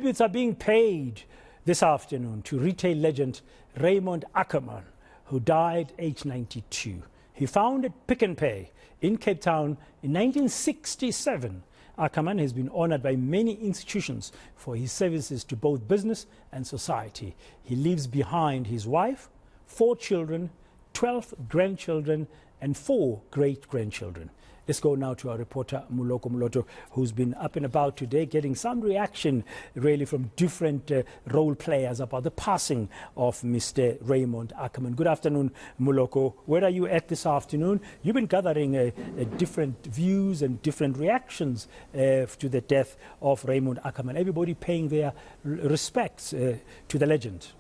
Tributes are being paid this afternoon to retail legend Raymond Ackerman, who died aged 92. He founded Pick n Pay in Cape Town in 1967. Ackerman has been honored by many institutions for his services to both business and society. He leaves behind his wife, 4 children, 12 grandchildren, and 4 great-grandchildren. Let's go now to our reporter, Moloko Moloto, who's been up and about today, getting some reaction really from different role players about the passing of Mr. Raymond Ackerman. Good afternoon, Moloko. Where are you at this afternoon? You've been gathering different views and different reactions to the death of Raymond Ackerman. Everybody paying their respects to the legend.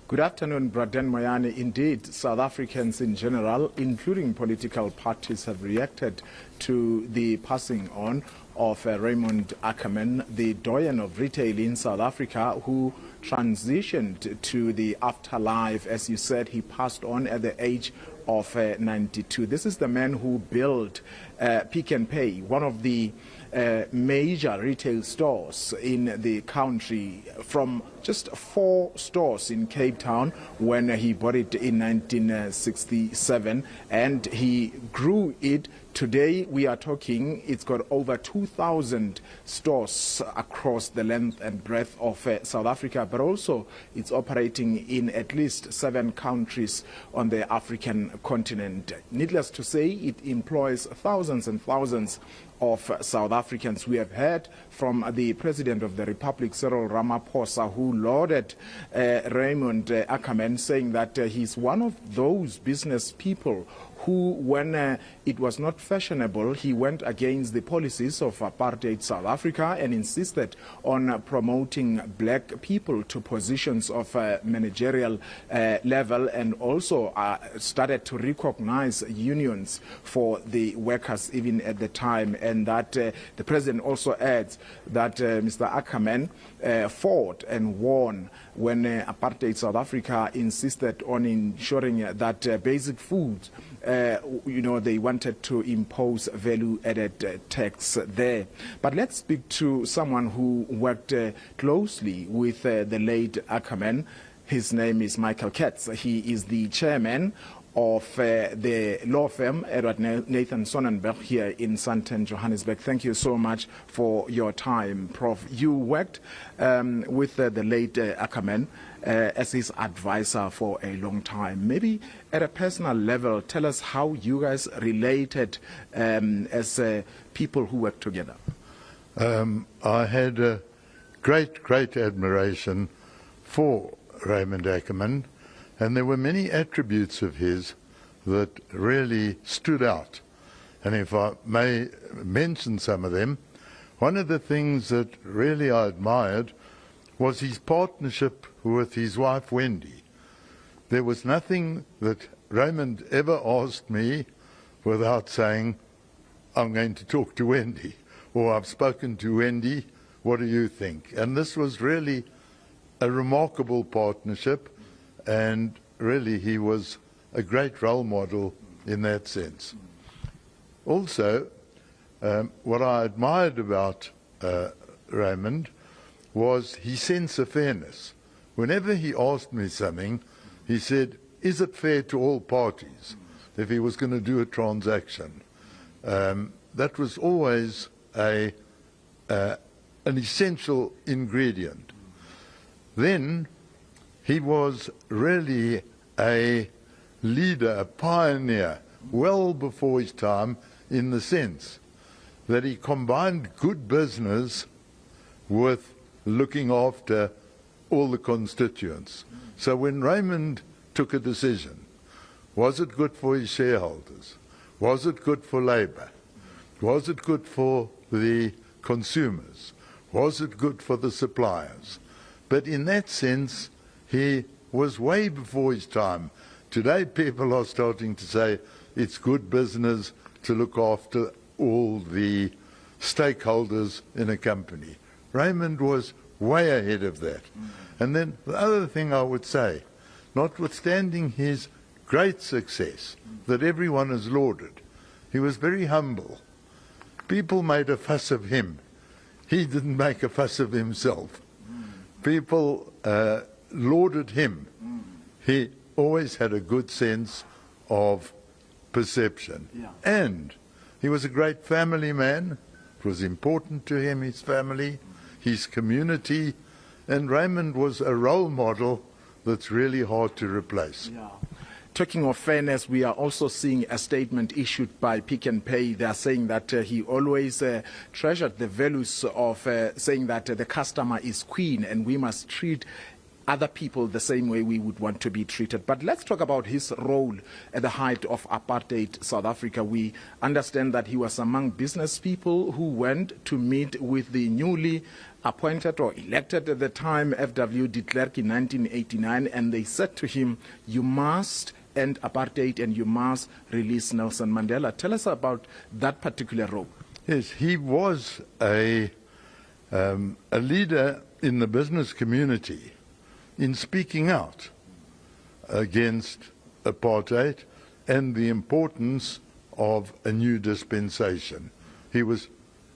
Good afternoon, Braden Moyane. Indeed, South Africans in general, including political parties, have reacted to the passing on of Raymond Ackerman, the doyen of retail in South Africa, who transitioned to the afterlife. As you said, he passed on at the age of 92. This is the man who built Pick n Pay, one of the major retail stores in the country, from just 4 stores in Cape Town when he bought it in 1967, and he grew it. Today we are talking, it's got over 2,000 stores across the length and breadth of South Africa, but also it's operating in at least 7 countries on the African continent. Needless to say, it employs thousands and thousands of South Africans. We have heard from the President of the Republic, Cyril Ramaphosa, who lauded Raymond Ackerman, saying that he's one of those business people who, when it was not fashionable, he went against the policies of apartheid South Africa and insisted on promoting black people to positions of managerial level, and also started to recognize unions for the workers even at the time. And that the President also adds that Mr. Ackerman fought and won when apartheid South Africa insisted on ensuring that basic food, they wanted to impose value-added tax there. But let's speak to someone who worked closely with the late Ackerman. His name is Michael Katz. He is the chairman of the law firm Edward Nathan Sonnenberg here in Sandton, Johannesburg. Thank you so much for your time, Prof. You worked with the late Ackerman as his advisor for a long time. Maybe at a personal level, tell us how you guys related as people who worked together. I had a great admiration for Raymond Ackerman, and there were many attributes of his that really stood out. And if I may mention some of them, one of the things that really I admired was his partnership with his wife Wendy. There was nothing that Raymond ever asked me without saying, I'm going to talk to Wendy, or I've spoken to Wendy, what do you think? And this was really a remarkable partnership, and really he was a great role model in that sense. Also, what I admired about Raymond was his sense of fairness. Whenever he asked me something, he said, is it fair to all parties if he was going to do a transaction? That was always an essential ingredient. Then he was really a leader, a pioneer, well before his time, in the sense that he combined good business with looking after all the constituents. So when Raymond took a decision, was it good for his shareholders? Was it good for Labour? Was it good for the consumers? Was it good for the suppliers? But in that sense, he was way before his time. Today people are starting to say it's good business to look after all the stakeholders in a company. Raymond was way ahead of that. And then the other thing I would say, notwithstanding his great success that everyone has lauded, he was very humble. People made a fuss of him he didn't make a fuss of himself. People lauded him. He always had a good sense of perception. Yeah. And he was a great family man. It was important to him, his family, his community. And Raymond was a role model that's really hard to replace. Yeah. Talking of fairness, we are also seeing a statement issued by Pick n Pay. They are saying that he always treasured the values of saying that the customer is queen and we must treat other people the same way we would want to be treated. But let's talk about his role at the height of apartheid South Africa. We understand that he was among business people who went to meet with the newly appointed or elected at the time FW de Klerk in 1989, and they said to him, you must end apartheid and you must release Nelson Mandela. Tell us about that particular role. Yes, he was a leader in the business community in speaking out against apartheid and the importance of a new dispensation. He was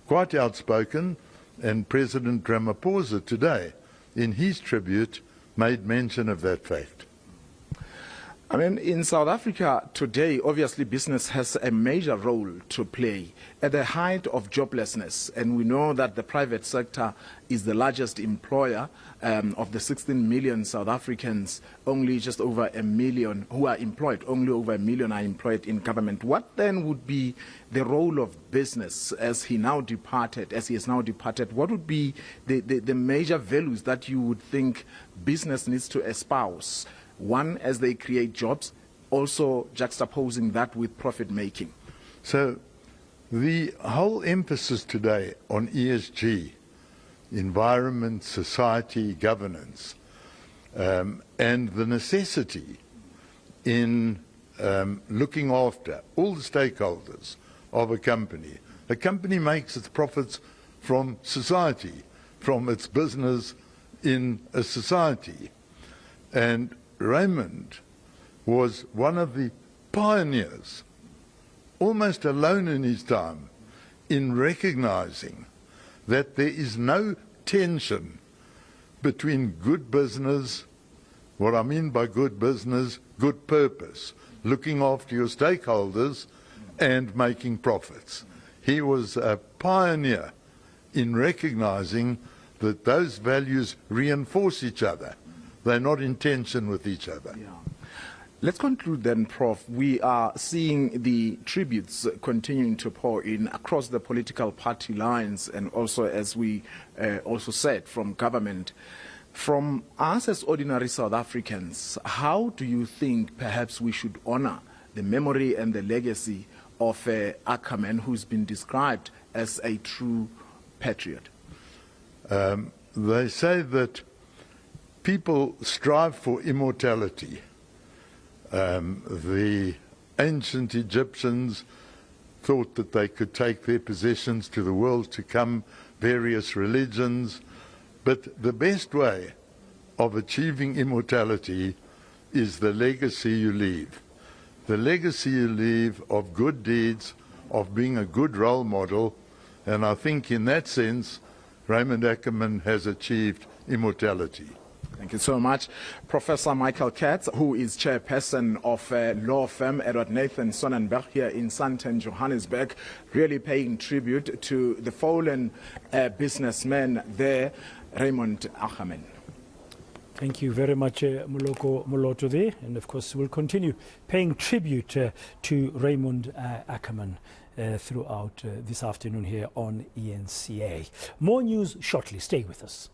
quite outspoken, and President Ramaphosa today, in his tribute, made mention of that fact. I mean, in South Africa today, obviously business has a major role to play at the height of joblessness. And we know that the private sector is the largest employer of the 16 million South Africans. Only just over 1 million who are employed, only over 1 million are employed in government. What then would be the role of business as he has now departed? What would be the major values that you would think business needs to espouse? One, as they create jobs, also juxtaposing that with profit making. So the whole emphasis today on ESG, environment, society, governance, and the necessity in looking after all the stakeholders of a company. A company makes its profits from society, from its business in a society. And Raymond was one of the pioneers, almost alone in his time, in recognizing that there is no tension between good business, what I mean by good business, good purpose, looking after your stakeholders and making profits. He was a pioneer in recognizing that those values reinforce each other. They're not in tension with each other. Yeah. Let's conclude then, Prof. We are seeing the tributes continuing to pour in across the political party lines and also, as we also said, from government. From us as ordinary South Africans, how do you think perhaps we should honor the memory and the legacy of Ackerman, who's been described as a true patriot? They say that people strive for immortality. The ancient Egyptians thought that they could take their possessions to the world to come, various religions. But the best way of achieving immortality is the legacy you leave. The legacy you leave of good deeds, of being a good role model. And I think in that sense, Raymond Ackerman has achieved immortality. Thank you so much. Professor Michael Katz, who is chairperson of law firm Edward Nathan Sonnenberg here in Sandton, Johannesburg, really paying tribute to the fallen businessman there, Raymond Ackerman. Thank you very much, Moloko Moloto there. And of course, we'll continue paying tribute to Raymond Ackerman throughout this afternoon here on eNCA. More news shortly. Stay with us.